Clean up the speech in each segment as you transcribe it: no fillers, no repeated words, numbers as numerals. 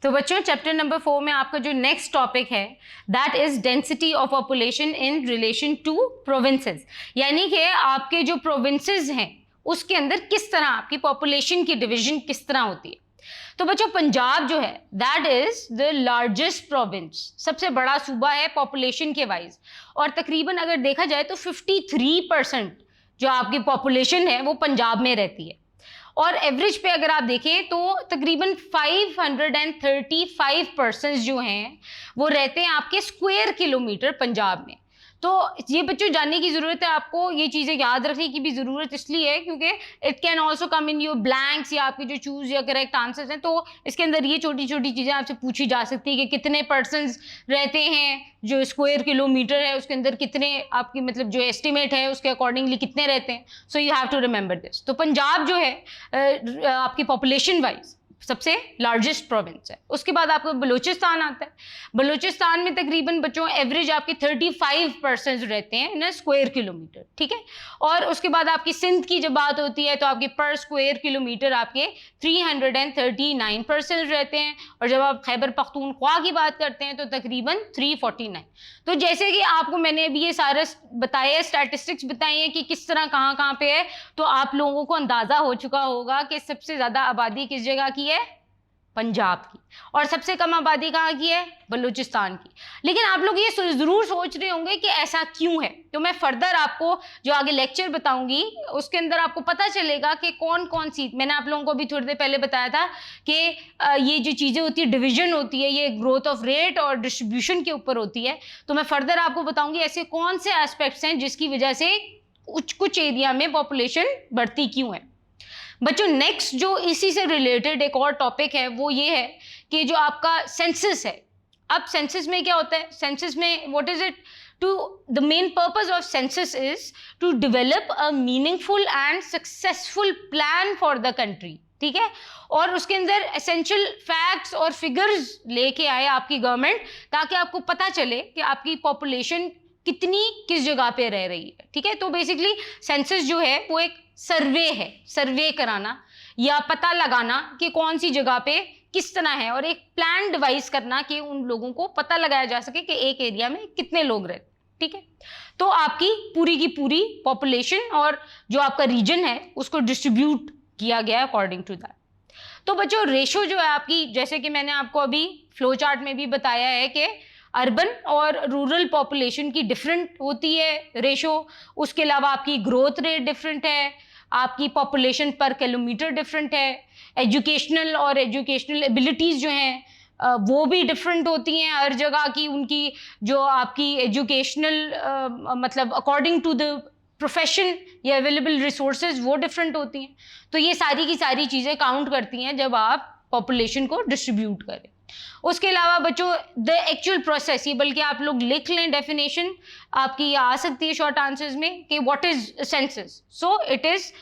तो बच्चों chapter number 4 में आपका जो नेक्स्ट टॉपिक है that is density of population in relation to provinces, यानी कि आपके जो प्रोविंसेस हैं उसके अंदर किस तरह आपकी पॉपुलेशन की डिवीजन किस तरह होती है। तो बच्चों पंजाब जो है that is the largest province, सबसे बड़ा सूबा है पॉपुलेशन के वाइज, और तकरीबन अगर देखा जाए तो 53% जो आपकी पॉपुलेशन है वो पंजाब में रहती है। और एवरेज पे अगर आप देखें तो तकरीबन 535% जो हैं वो रहते हैं आपके स्क्वायर किलोमीटर पंजाब में। तो ये बच्चों जानने की ज़रूरत है, आपको ये चीज़ें याद रखने की भी ज़रूरत इसलिए है क्योंकि it can also come in your blanks या आपके जो चूज़ या करेक्ट आंसर्स हैं, तो इसके अंदर ये छोटी छोटी चीज़ें आपसे पूछी जा सकती है कि कितने परसेंट्स रहते हैं, जो स्क्वायर किलोमीटर है उसके अंदर कितने आपकी मतलब जो एस्टिमेट है उसके अकॉर्डिंगली कितने रहते हैं। So you have to remember this. तो पंजाब जो है आपकी पॉपुलेशन वाइज सबसे लार्जेस्ट प्रोविंस है। उसके बाद आपको बलूचिस्तान आता है। बलूचिस्तान में तकरीबन बच्चों एवरेज आपके 35% रहते हैं इन स्क्वायर किलोमीटर, ठीक है। और उसके बाद आपकी सिंध की जब बात होती है तो आपके पर स्क्वायर किलोमीटर आपके 339% रहते हैं, और जब आप खैबर पख्तूनख्वा की बात करते हैं तो तकरीबन 349। तो जैसे कि आपको मैंने अभी ये सारा बताया, स्टैटिस्टिक्स बताई है कि किस तरह कहाँ कहाँ पे है, तो आप लोगों को अंदाज़ा हो चुका होगा कि सबसे ज़्यादा आबादी किस जगह की है, पंजाब की, और सबसे कम आबादी कहाँ की है, बलूचिस्तान की। लेकिन आप लोग ये ज़रूर सोच रहे होंगे कि ऐसा क्यों है, तो मैं फर्दर आपको जो आगे लेक्चर बताऊंगी उसके अंदर आपको पता चलेगा कि कौन कौन सी, मैंने आप लोगों को भी थोड़ी देर पहले बताया था कि ये जो चीज़ें होती है, डिवीजन होती है, ये ग्रोथ ऑफ रेट और डिस्ट्रीब्यूशन के ऊपर होती है। तो मैं फर्दर आपको बताऊंगी ऐसे कौन से एस्पेक्ट्स हैं जिसकी वजह से कुछ एरिया में पॉपुलेशन बढ़ती क्यों है। बच्चों नेक्स्ट जो इसी से रिलेटेड एक और टॉपिक है वो ये है कि जो आपका सेंसस है। अब सेंसस में क्या होता है, सेंसस में what is it, to the main purpose of census is to develop a meaningful and successful plan for the country, ठीक है। और उसके अंदर एसेंशियल फैक्ट्स और फिगर्स लेके आए आपकी गवर्नमेंट, ताकि आपको पता चले कि आपकी पॉपुलेशन कितनी किस जगह पे रह रही है, ठीक है। तो बेसिकली सेंसस जो है वो एक सर्वे है, सर्वे कराना या पता लगाना कि कौन सी जगह पे किस तरह है, और एक प्लान डिवाइस करना कि उन लोगों को पता लगाया जा सके कि एक एरिया में कितने लोग रहते, ठीक है। तो आपकी पूरी की पूरी पॉपुलेशन और जो आपका रीजन है उसको डिस्ट्रीब्यूट किया गया है अकॉर्डिंग टू दैट। तो बच्चों रेशो जो है आपकी, जैसे कि मैंने आपको अभी फ्लो चार्ट में भी बताया है कि अर्बन और रूरल पॉपुलेशन की डिफरेंट होती है रेशो। उसके अलावा आपकी ग्रोथ रेट डिफरेंट है, आपकी पॉपुलेशन पर किलोमीटर डिफरेंट है, एजुकेशनल और एजुकेशनल एबिलिटीज़ जो हैं वो भी डिफरेंट होती हैं हर जगह की। उनकी जो आपकी एजुकेशनल मतलब अकॉर्डिंग टू द प्रोफेशन या अवेलेबल रिसोर्सेज वो डिफरेंट होती हैं। तो ये सारी की सारी चीज़ें काउंट करती हैं जब आप पॉपुलेशन को डिस्ट्रीब्यूट करें। उसके अलावा बच्चों द एक्चुअल प्रोसेस, ये बल्कि आप लोग लिख लें, डेफिनेशन आपकी आ सकती है शॉर्ट आंसर्स में कि what is census. So it is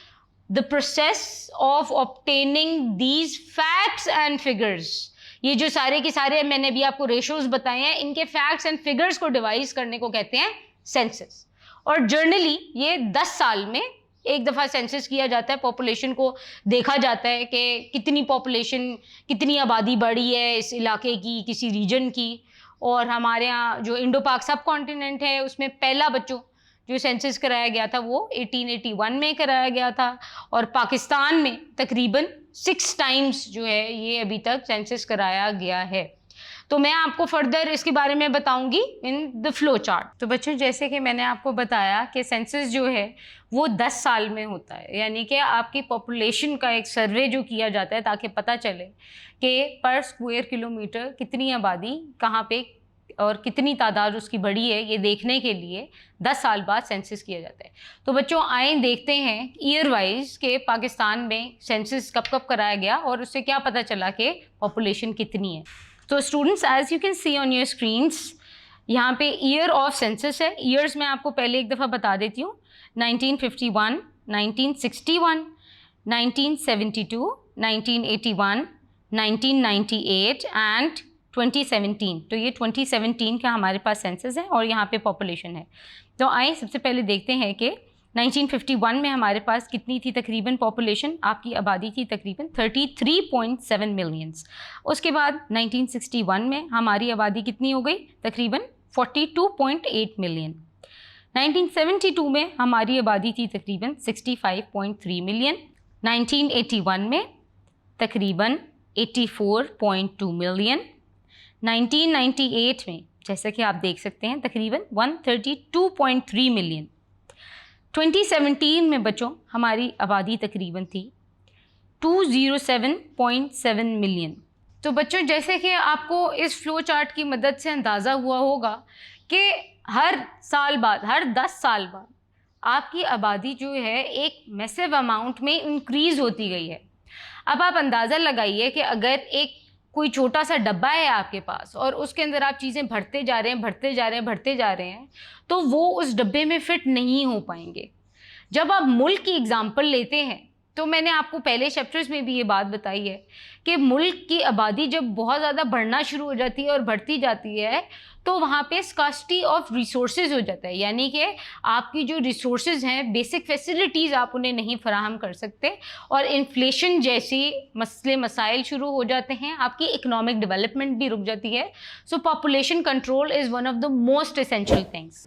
the process of obtaining these facts and figures. ये जो सारे के सारे मैंने भी आपको रेशोज बताए हैं, इनके फैक्ट्स एंड फिगर्स को डिवाइस करने को कहते हैं सेंसस। और जर्नली ये 10 साल में एक दफ़ा सेंसस किया जाता है, पॉपुलेशन को देखा जाता है कि कितनी पॉपुलेशन, कितनी आबादी बढ़ी है इस इलाके की, किसी रीजन की। और हमारे यहाँ जो इंडो पाक सब कॉन्टिनेंट है उसमें पहला बच्चों जो सेंसस कराया गया था वो 1881 में कराया गया था, और पाकिस्तान में तकरीबन 6 टाइम्स जो है ये अभी तक सेंसस कराया गया है। तो मैं आपको फर्दर इसके बारे में बताऊंगी इन द फ्लो चार्ट। तो बच्चों जैसे कि मैंने आपको बताया कि सेंसस जो है वो 10 साल में होता है, यानी कि आपकी पॉपुलेशन का एक सर्वे जो किया जाता है ताकि पता चले कि पर स्क्वायर किलोमीटर कितनी आबादी कहाँ पे और कितनी तादाद उसकी बढ़ी है, ये देखने के लिए 10 साल बाद सेंसस किया जाता है। तो बच्चों आए देखते हैं ईयर वाइज के पाकिस्तान में सेंसस कब कब कराया गया और उससे क्या पता चला कि पॉपुलेशन कितनी है। तो students as you can see on your screens यहाँ पे ईयर ऑफ सेंसस है। ईयर्स मैं आपको पहले एक दफ़ा बता देती हूँ, 1951, 1961, 1972, 1981, 1998 एंड 2017। तो ये 2017 का हमारे पास सेंसस है और यहाँ पे पॉपुलेशन है। तो आइए सबसे पहले देखते हैं कि 1951 में हमारे पास कितनी थी तकरीबन पॉपुलेशन, आपकी आबादी थी तकरीबन 33.7 मिलियंस। उसके बाद 1961 में हमारी आबादी कितनी हो गई, तकरीबन 42.8 मिलियन। 1972 में हमारी आबादी थी तकरीबन 65.3 मिलियन। 1981 में तकरीबन 84.2 मिलियन। 1998 में जैसा कि आप देख सकते हैं तकरीबन 132.3 मिलियन। 2017 में बच्चों हमारी आबादी तकरीबन थी 207.7 मिलियन। तो बच्चों जैसे कि आपको इस फ्लो चार्ट की मदद से अंदाज़ा हुआ होगा कि हर साल बाद, हर 10 साल बाद आपकी आबादी जो है एक मैसिव अमाउंट में इंक्रीज़ होती गई है। अब आप अंदाज़ा लगाइए कि अगर एक कोई छोटा सा डब्बा है आपके पास और उसके अंदर आप चीज़ें भरते जा रहे हैं, भरते जा रहे हैं, भरते जा रहे हैं, तो वो उस डब्बे में फिट नहीं हो पाएंगे। जब आप मुल्क की एग्जांपल लेते हैं तो मैंने आपको पहले चैप्टर्स में भी ये बात बताई है कि मुल्क की आबादी जब बहुत ज़्यादा बढ़ना शुरू हो जाती है और बढ़ती जाती है तो वहाँ पे स्कार्सिटी ऑफ रिसोर्सेज हो जाता है, यानी कि आपकी जो रिसोर्सेज हैं, बेसिक फैसिलिटीज़ आप उन्हें नहीं फराहम कर सकते और इन्फ्लेशन जैसी मसले मसाइल शुरू हो जाते हैं, आपकी इकोनॉमिक डेवलपमेंट भी रुक जाती है। सो population control is one of the most essential things.